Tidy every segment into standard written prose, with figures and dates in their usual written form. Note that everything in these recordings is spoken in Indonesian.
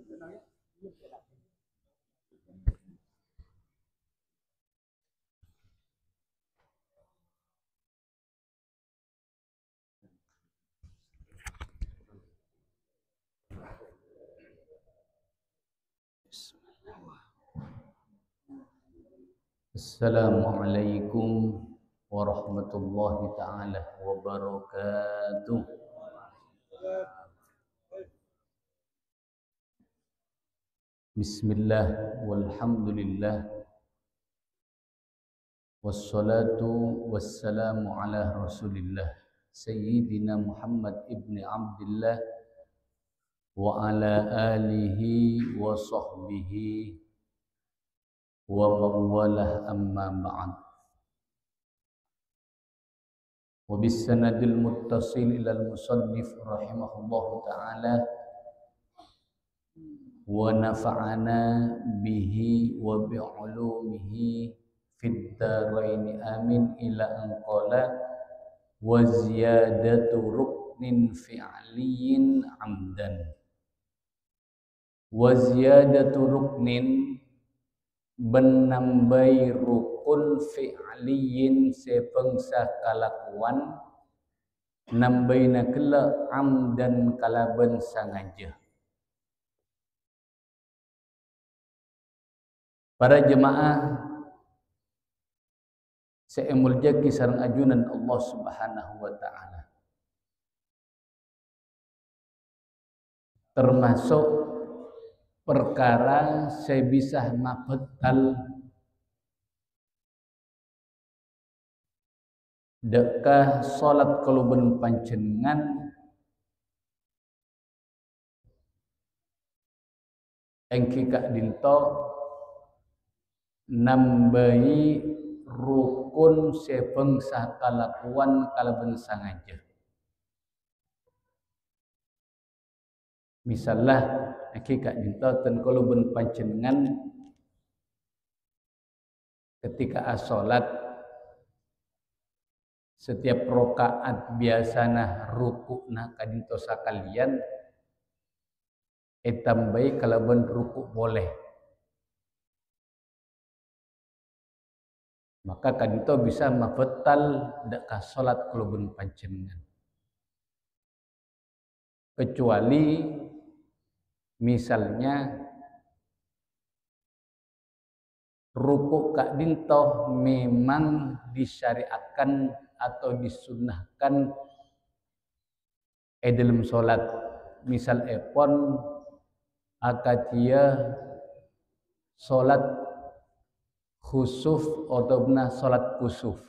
Assalamualaikum warahmatullahi ta'ala wabarakatuh. Bismillah walhamdulillah wassalatu wassalamu ala rasulillah Sayyidina Muhammad ibn Abdillah wa ala alihi wa sahbihi wa mawalah amma ba'd. Wa bisanadil muttasil ilal musannif rahimahullahu ta'ala wa nafa'ana bihi wa bi'ulumihi fid dharain amin ila an qala wa ziyadatu ruknin fi'liyin amdan. Wa ziyadatu ruknin benambai rukun fi'liyin sebangsa kalakuan nambaina kala amdan kalaban sangaja. Para jemaah seemul jagi sareng ajunan Allah Subhanahu wa taala. Termasuk perkara saya bisa mabetal dekah salat kaluben panjenengan engki kak dinto nambahi rukun sebangsa kalakuan kalaben sangaja. Misalnya hakika dinto ten kaluben panjenengan ketika as-salat setiap rakaat biasana rukukna kadinto sakalian tambahi kalaben rukuk boleh. Maka kadinto bisa mabetal dekah salat kaluben panjenengan. Kecuali misalnya rukuk kak dintoh memang disyariatkan atau disunnahkan dalam solat. Misal epon akatia solat khusuf atau benar solat kusuf,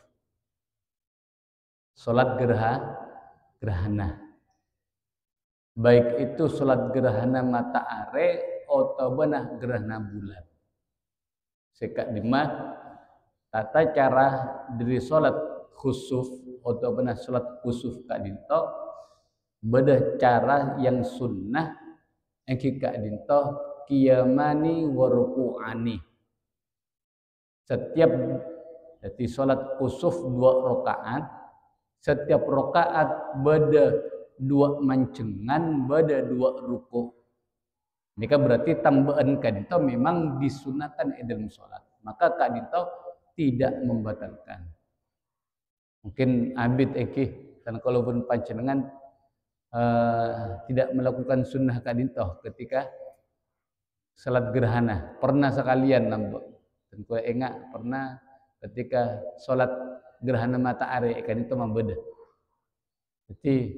solat gerhana. Baik itu solat gerhana matahari atau benar gerhana bulan. Sekak dimah tata cara dari solat khusuf atau benar solat kusuf kak dinto beda cara yang sunnah yang kak dinto qiyamani wa ruku'ani. Setiap jadi solat kusuf 2 rakaat, setiap rakaat beda 2 mancengan, beda 2 ruku'. Ini kan berarti tambahan kadinto memang disunatkan dalam sholat. Maka kadinto tidak membatalkan. Mungkin abid dan kalau pun panjenengan tidak melakukan sunnah kadinto ketika salat gerhana. Pernah sekalian nampak. Dan kue enggak pernah ketika salat gerhana matahari kadinto membeda. Jadi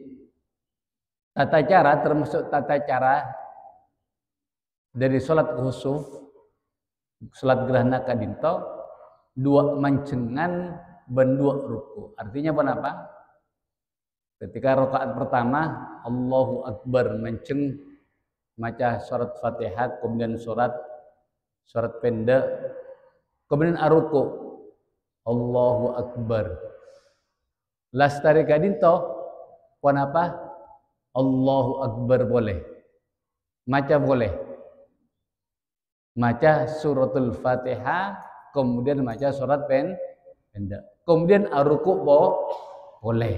tata cara termasuk tata cara dari sholat khusuf, sholat gerhana kadinto 2 mancengan dan 2 ruku. Artinya apa? Ketika rakaat pertama Allahu Akbar menceng maca surat Fatihah, kemudian surat pendek, kemudian aruku Allahu Akbar. Lastari kadinto apa? Allahu Akbar boleh. Maca boleh. Maca suratul Fatihah, kemudian maca surat pendek. Kemudian aruku boleh.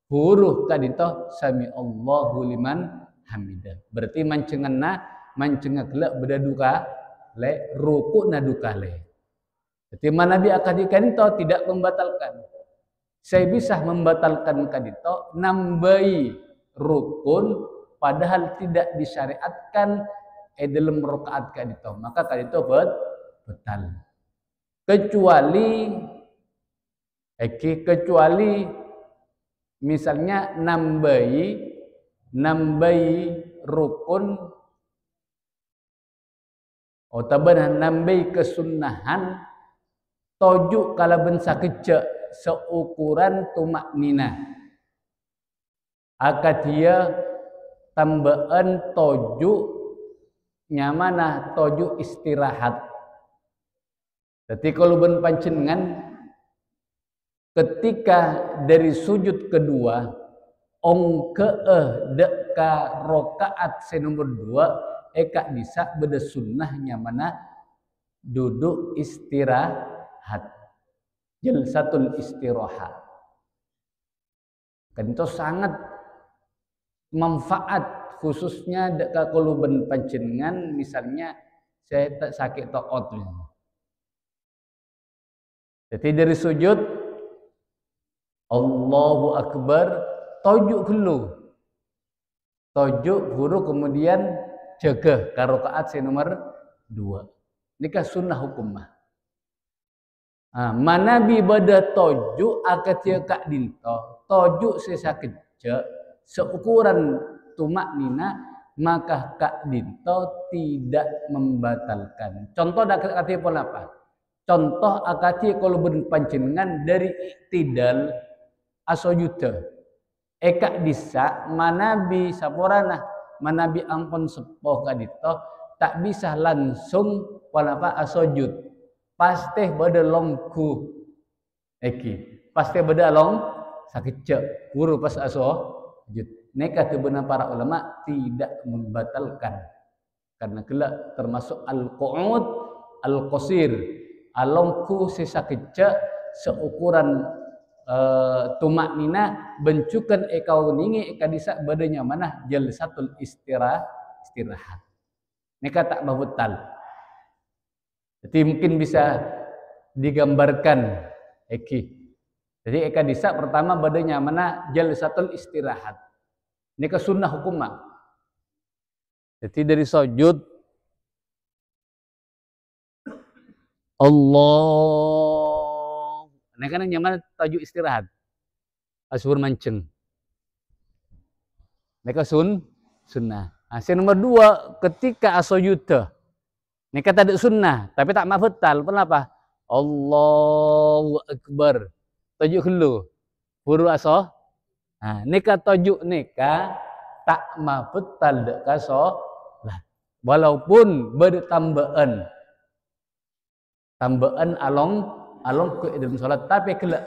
Huruf kadinto sami Allahu liman hamidah. Berarti mancengenna mancengak le beda duka le ruku na duka le. Jadi manabi akadikan itu tidak membatalkan. Saya bisa membatalkan kadito nambai rukun padahal tidak disyariatkan dalam rakaat kadito. Maka kadito batal. Kecuali misalnya nambai rukun otaban nambai kesunnahan toju kalau bensa kecek seukuran tumak nina akad dia tambahan toju nyamana toju istirahat. Jadi kalau ben pancengan ketika dari sujud kedua deka rokaat nomor 2 eka bisa beda sunnahnya mana duduk istirahat jalsatul istirahat kan itu sangat manfaat khususnya deka kuluban pancenengan misalnya saya tak sakit toot jadi dari sujud Allahu Akbar tojuk dulu tojuk huruf kemudian jaga karokaat nomor 2 nikah sunnah hukum mah. Manabi bada toju akatia kak dinto toju sesa keja seukuran tumak nina maka kak dinto tidak membatalkan. Contoh akatia pun apa? Contoh akatia kalau berpancengan dari iktidal asojuta eka disa manabi saporana manabi ampun sepoh kak dinto tak bisa langsung apa asojud. Pasti beda longku pasti beda long sakit cek guru pas aso neka tu benar para ulama tidak membatalkan karena kelak termasuk al-qu'ud al-qasir alongku sakit cek seukuran tumak nina bencukan ekau ningi eka disa badanya mana jalsatul istirahat neka tak babutal. Jadi mungkin bisa digambarkan Jadi eka disa pertama badannya mana jalsatul istirahat. Ini ke sunnah hukumah. Jadi dari sujud Allah. Ini kan yang mana tajuk istirahat. Asur manceng. Ini ke sunnah. Nomor 2 ketika asojud. Ini kata ada sunnah, tapi tak mafutal. Kenapa? Allahu Akbar. Tajuk dulu. Buru aso. Ini kata tajuk neka tak mafutal dek kaso. Walaupun bertambahan. Tambahan along ke dalam salat. Tapi kalau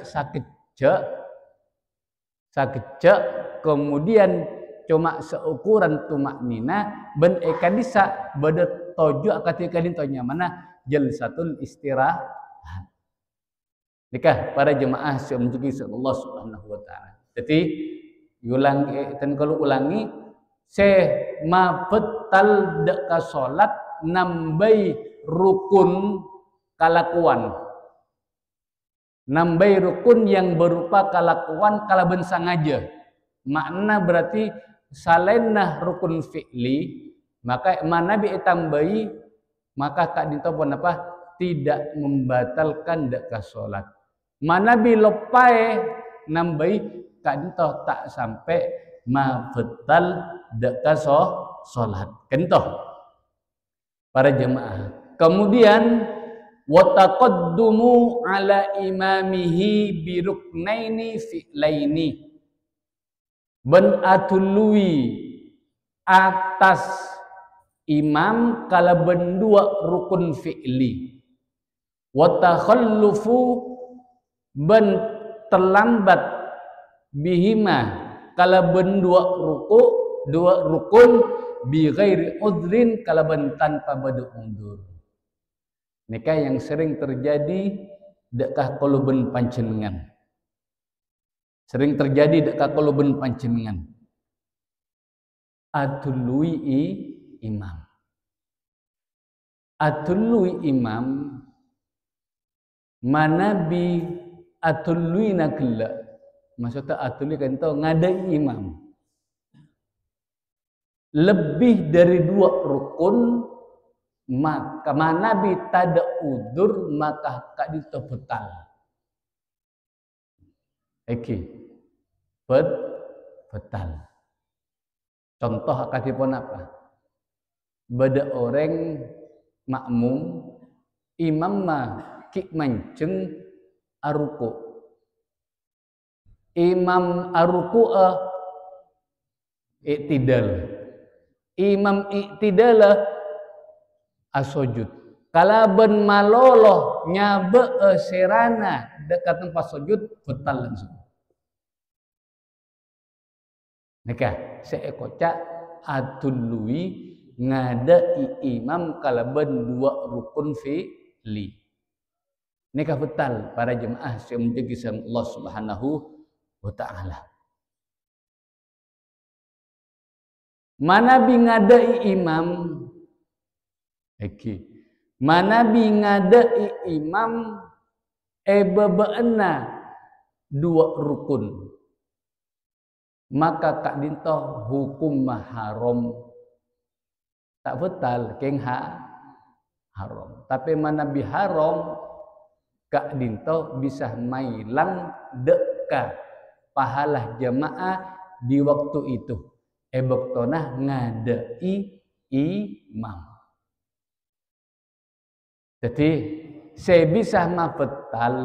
sakit kemudian cuma seukuran tumak nina ben eka disa beda toju akatika dintonya mana jalsatul istirahat. Nikah para jemaah semuji Allah Subhanahu wa taala. Jadi ulangi ma betal deka salat nambai rukun kalakuan. Nambai rukun yang berupa kalakuan kala ben sangaja. Makna berarti salainah rukun fi'li maka manabi tambahi maka kak dinto pun apa tidak membatalkan deka salat. Manabi lopai nambahi kak dinto tak sampai ma betal deka salat. Kentoh para jemaah. Kemudian wa taqaddumu ala imamihi bi ruknaini fi'laini. Ben atului atas imam kala bendua rukun fi'li wa takhallufu ben terlambat bihima kala bendua dua rukun bi ghairi udhrin kala ben tanpa badu undur. Nikah yang sering terjadi dekah kuluben pancenengan. Sering terjadi dekat kuluben pancenengan. Atului imam. atului imam manabi atului nakla. Maksudnya atului kan tahu ngadai imam. Lebih dari 2 rukun maka manabi tada udur maka kak dito betal. Betal. Contoh akadipun apa? Bada orang makmum imam ma ki manceng aruku. Imam aruku iktidal. Imam iktidal asojud. Kalaban maloloh nyabe serana dekat tempat sujud betal langsung. Nika seekocak atului ngadai imam kalaban 2 rukun fi'li. Nika betal para jemaah yang menjadi Allah Subhanahu wa taala. Manabi ngadai imam manabi ngadai imam bebeena 2 rukun maka kak dinto hukum haram tak betal keng haram tapi manabi haram kak dinto bisa mailang deka pahala jamaah di waktu itu ebektonah ngadai imam. Jadi saya bisa mabetal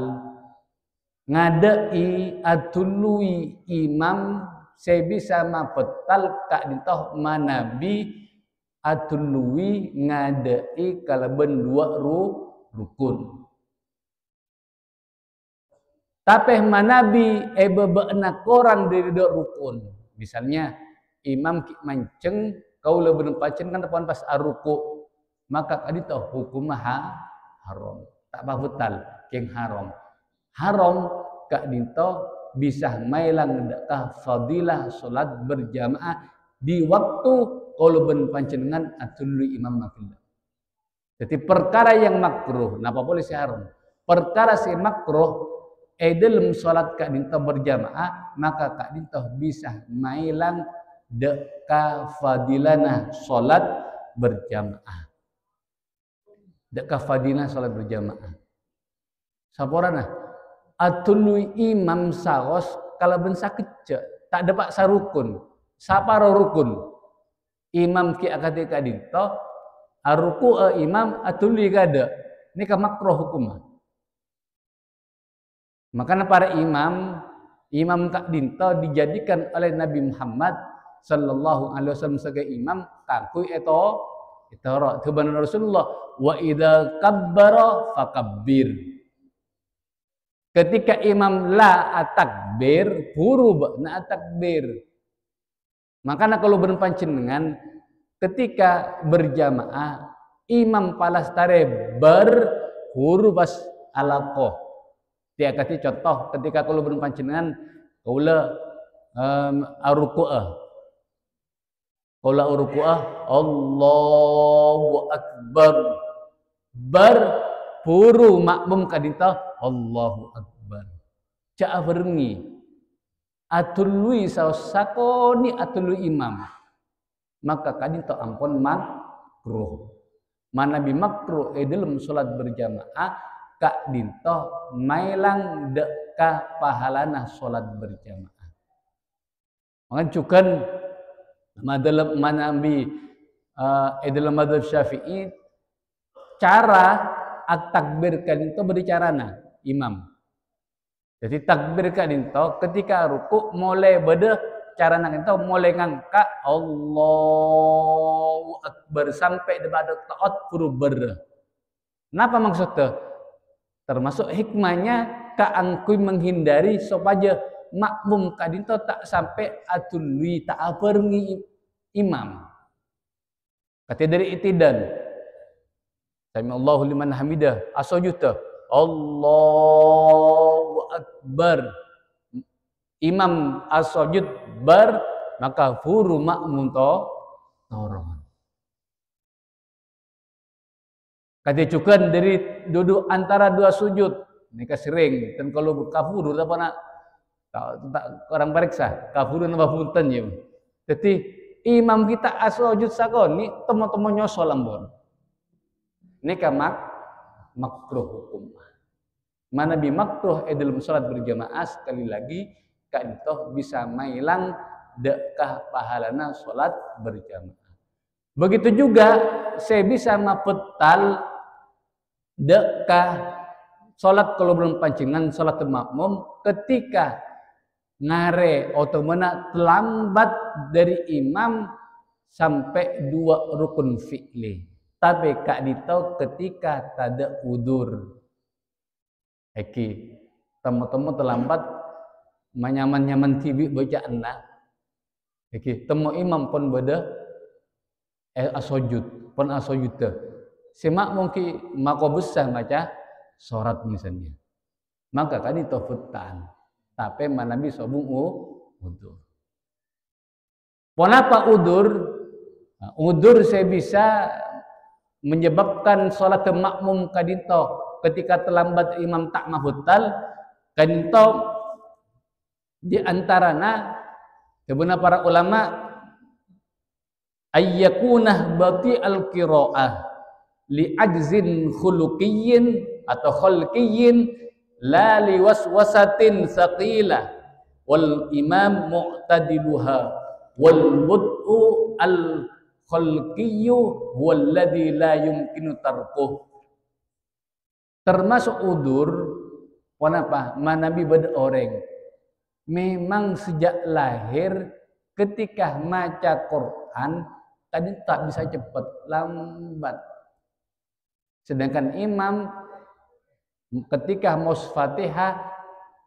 ngadai atului imam saya bisa mabetal kak dintoh manabi atului ngadai kalaben 2 rukun. Tapi manabi bebeena korang dari 2 rukun. Misalnya imam ki manceng kau lebih pancen kan depan pas aruku maka kadito hukum haram tak bahutal keng haram kak dinto bisa mailang dakah fadilah salat berjamaah di waktu kau lebih pancenengan atului imam makillah. Jadi perkara yang makruh napa boleh si haram perkara si makruh dalam salat kak dinto berjamaah maka kak dinto bisa mailang deka fadilana salat berjamaah. Deka fadilana salat berjamaah. Saporana atului imam saos kalau bensa kecek tak dapat sarukun. Saparo rukun. Imam ki akati kadito aruku imam atului kada. Ini ka makruh hukum. Makanya para imam kak dinto dijadikan oleh Nabi Muhammad sallallahu alaihi wasallam sebagai imam kakui itara kebenaran Rasulullah wa idza kabbara fakabbir. Ketika imam la atakbir huruf na atakbir. Makanya kalau berpancenengan ketika berjamaah imam palastare berhuruf bas alaqah. Dia kata contoh ketika kalau berpancenengan kaula aruku'ah qala ruku'ah Allahu akbar puru makmum kadita Allahu akbar cak berengi atului sakoni atului imam maka kadita ampun makruh manabi makruh dalam salat berjamaah kak dinto mailang deka pahalana salat berjamaah mangan cukan madhab manabi dalam madhab Syafi'i cara at-takbir kadinto bercarana imam. Jadi takbir kadinto ketika ruku mulai beda carana kadinto mulai ngangka Allahu akbar sampai debat taat puru ber. Napa maksudnya? Termasuk hikmahnya kaangkui menghindari supaya makmum kadinto tak sampai atului tak aperni imam. Kata dari itidan. Sami Allahu liman hamidah asojuta Allahu akbar. Imam asojud bar maka furu makmum to toron. Katicukan dari duduk antara dua sujud. Ini sering. Dan kalau kafur, apa nak? Tak orang periksa. Kafur apa punten ya. Jadi imam kita asojud sakon ni teman-teman nyosol ambon. Ini makruh hukum. Mana bi makruh dalam salat berjamaah sekali lagi kantoh bisa mailang dekah pahalana salat berjamaah. Begitu juga saya bisa mapetal dekah salat kalau belum pancingan salat makmum ketika ngare atau mana terlambat dari imam sampai dua rukun fi'li. Tapi kak ditau ketika tada udur. Eki temu-temu terlambat manyaman-nyaman TV bacaan lah. Eki temu imam pun beda asojud pun asojud tu. Semak mungkin mako besar baca surat misalnya. Maka kan itu futan. Tapi mana bisa udur. Kenapa udur? Udur saya bisa menyebabkan sholat makmum kadinto ketika terlambat imam tak mahutal kadinto di antarana sebenarnya para ulama ayyakunah bati al-qiraah li ajzin khuluqiyyin atau khalqiyyin la li waswasatin saqila wal imam mu'tadiluha wal bud'u al khalqiyyu walladhi la yumkinu tarkuh. Termasuk udur kenapa? Manabi beda orang memang sejak lahir ketika maca Quran tadi tak bisa cepat, lambat. Sedangkan imam ketika mau Fatihah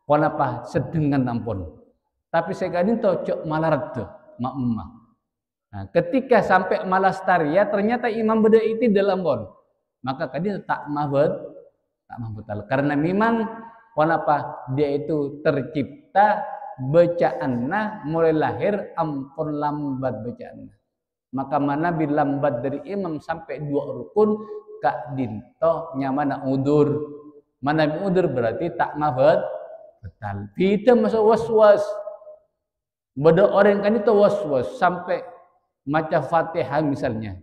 kenapa sedengan ampun. Tapi saya kadang cocok malarat tuh makmumah. Nah, ketika sampai malas taria ternyata imam beda itu dalam bon. Maka kadang tak mahbutal karena memang kenapa dia itu tercipta bacaanna mulai lahir ampun lambat bacaanna. Maka mana bil lambat dari imam sampai dua rukun kak dinto nyamana udur. Mana udur berarti tak mahbutal. Kita masuk waswas. Beda orang kan itu waswas sampai maca Fatihah misalnya.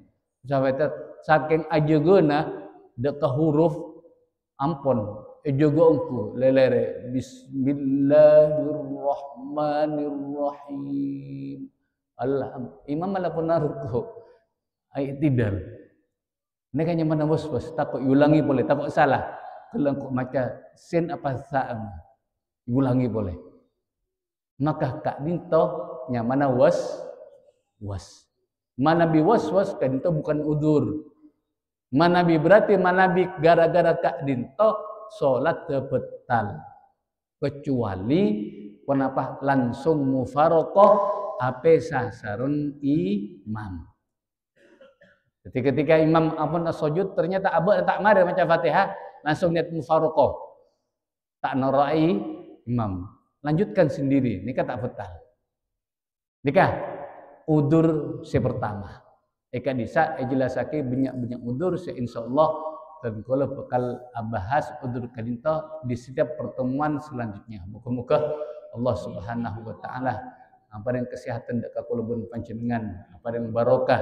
Sampai saking ajegena deka huruf ampun ejogo engku lelere bismillahirrahmanirrahim. Allah imam malah pun ruku ayat tidal. Ini kan yang mana was-was takut ulangi boleh takut salah. Kalau engkau maca sin apa sa'am ulangi boleh. Maka kak dinto nyamana was. Manabi was kan itu bukan udur. Manabi berarti manabi gara-gara kak dinto solat tebetal. Kecuali kenapa langsung mufarokoh ape sasarun imam. Jadi ketika imam ampun sujud ternyata abu tak mari macam Fatihah langsung niat mufarokoh. Tak norai imam. Lanjutkan sendiri, nikah tak betal. Nikah udur si pertama. Eka disa jelasake banyak udur se insyaallah dan kalau bakal bahas udur kadinto di setiap pertemuan selanjutnya. Muka-muka Allah Subhanahu wa taala apa yang kesehatan dak kakulubun panjenengan, apa yang barokah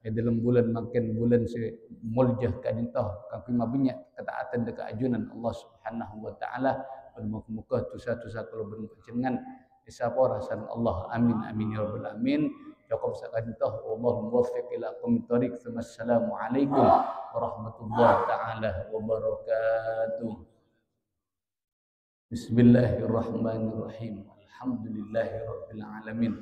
dalam bulan makin bulan si muljah kadinto kang pima banyak ketaatan dak ajunan Allah Subhanahu wa taala. Muka-muka dosa-dosa kalubun panjenengan disapora san Allah amin amin ya rabbal alamin. Cukup sekadar Allah muwaffiq ila aqwamit thoriq. Assalamualaikum warahmatullahi taala wabarakatuh. Bismillahirrahmanirrahim. Alhamdulillahirabbil alamin.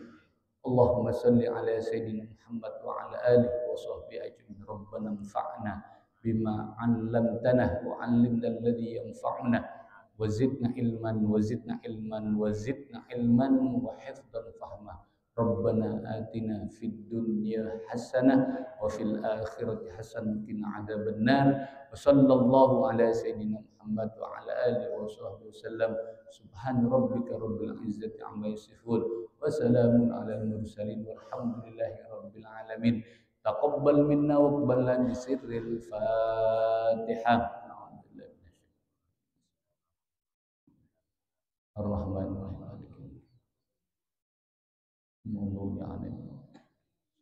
Allahumma salli ala sayyidina Muhammad wa ala alihi wa sahbihi ajmain. Rabbana anfa'na bima 'allamtana wa 'allimna alladhi yanfa'una wa zidna ilman wa zidna ilman wa zidna ilman wa hifdhan fahma. Rabbana atina fid dunya hasanah wa fil akhirati hasanah wa qina adzabannar. Wa sallallahu ala sayyidina Muhammad wa ala alihi wa sahbihi wasallam. Subhan rabbika rabbil izzati amma yasifun wa salamun ala al mursalin walhamdulillahi rabbil alamin. Taqabbal minna waqbal lana bisirril Fatihah. Ar-Rahmanir-Rahim.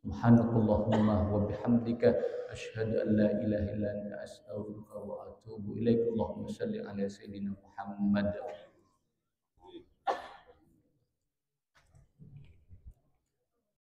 Subhanakallahumma wa bihamdika asyhadu an la ilaha illa anta astaghfiruka wa atubu ilaik. Allahumma shalli ala sayyidina Muhammad